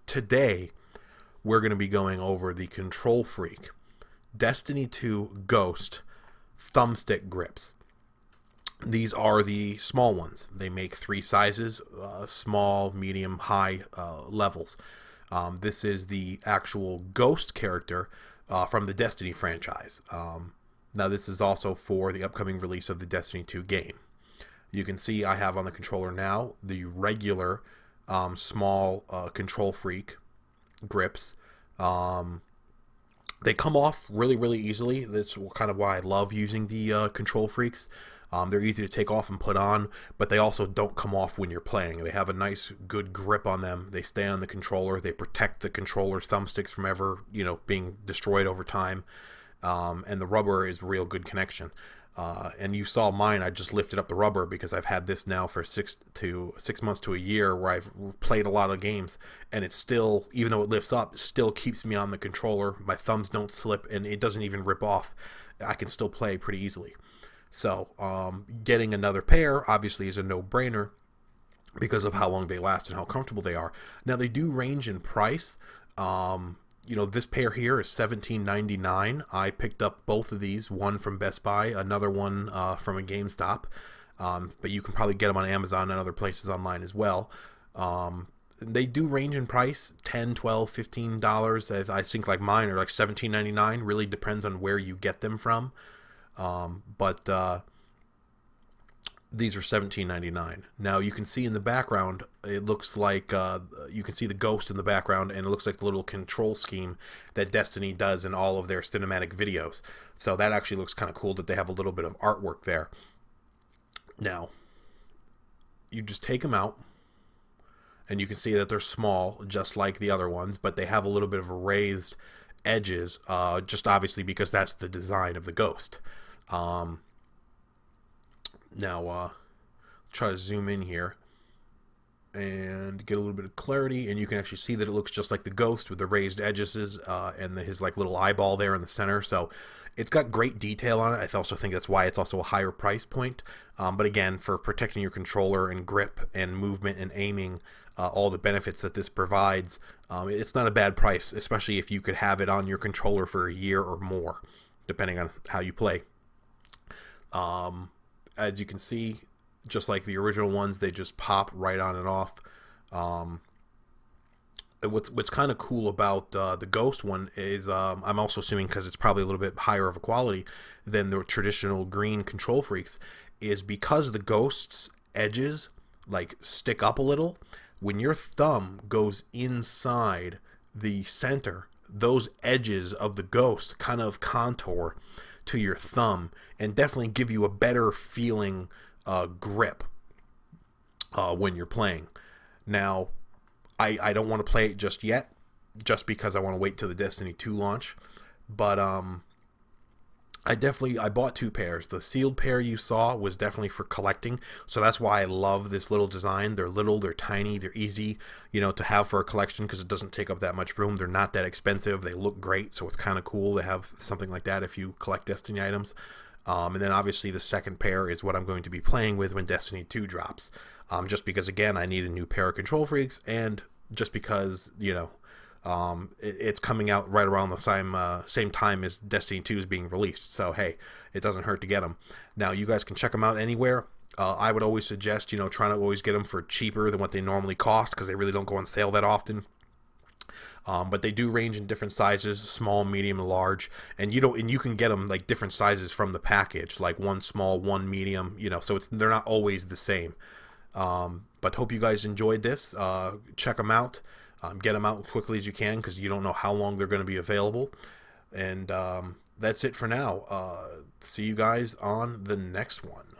today we're going to be going over the Kontrol Freek Destiny 2 Ghost thumbstick grips. These are the small ones. They make 3 sizes, small, medium, high levels. This is the actual Ghost character from the Destiny franchise. Now this is also for the upcoming release of the Destiny 2 game. You can see I have on the controller now the regular small Kontrol Freek grips. They come off really easily. That's kind of why I love using the Kontrol Freeks. They're easy to take off and put on, but they also don't come off when you're playing. They have a nice, good grip on them. They stay on the controller. They protect the controller's thumbsticks from ever, being destroyed over time. And the rubber is real good connection. And you saw mine. I just lifted up the rubber because I've had this now for 6 months to a year, where I've played a lot of games, and it still, even though it lifts up, still keeps me on the controller. My thumbs don't slip, and it doesn't even rip off. I can still play pretty easily. So getting another pair obviously is a no-brainer because of how long they last and how comfortable they are. Now they do range in price. This pair here is $17.99. I picked up both of these, one from Best Buy, another one from a GameStop. But you can probably get them on Amazon and other places online as well. They do range in price, $10, $12, $15. I think like mine are like $17.99. Really depends on where you get them from. But these are $17.99. Now you can see in the background, it looks like you can see the Ghost in the background, and it looks like the little control scheme that Destiny does in all of their cinematic videos. So that actually looks kind of cool that they have a little bit of artwork there. Now, you just take them out, and you can see that they're small, just like the other ones, but they have a little bit of raised edges, just obviously because that's the design of the Ghost. Now, try to zoom in here and get a little bit of clarity, and you can actually see that it looks just like the Ghost with the raised edges and his like little eyeball there in the center. So it's got great detail on it. I also think that's why it's also a higher price point. But again, for protecting your controller and grip and movement and aiming, all the benefits that this provides, it's not a bad price, especially if you could have it on your controller for a year or more, depending on how you play. As you can see, just like the original ones, they just pop right on and off. What's kind of cool about the Ghost one is, I'm also assuming because it's probably a little bit higher of a quality than the traditional green Kontrol Freeks, is because the Ghost's edges like stick up a little. When your thumb goes inside the center, those edges of the Ghost kind of contour to your thumb and definitely give you a better feeling grip when you're playing. Now, I don't want to play it just yet, just because I want to wait till the Destiny 2 launch. But I bought 2 pairs. The sealed pair you saw was definitely for collecting, so that's why I love this little design. They're little, they're tiny, they're easy, to have for a collection because it doesn't take up that much room. They're not that expensive. They look great, so it's kind of cool to have something like that if you collect Destiny items. And then obviously the second pair is what I'm going to be playing with when Destiny 2 drops. Just because, again, I need a new pair of Kontrol Freeks, and just because, it's coming out right around the same time as Destiny 2 is being released. So, hey, it doesn't hurt to get them. Now, you guys can check them out anywhere. I would always suggest, trying to always get them for cheaper than what they normally cost, because they really don't go on sale that often. But they do range in different sizes, small, medium, large, and you can get them like different sizes from the package, like one small, one medium, so they're not always the same. But hope you guys enjoyed this. Check them out. Get them out as quickly as you can, because you don't know how long they're going to be available. And that's it for now. See you guys on the next one.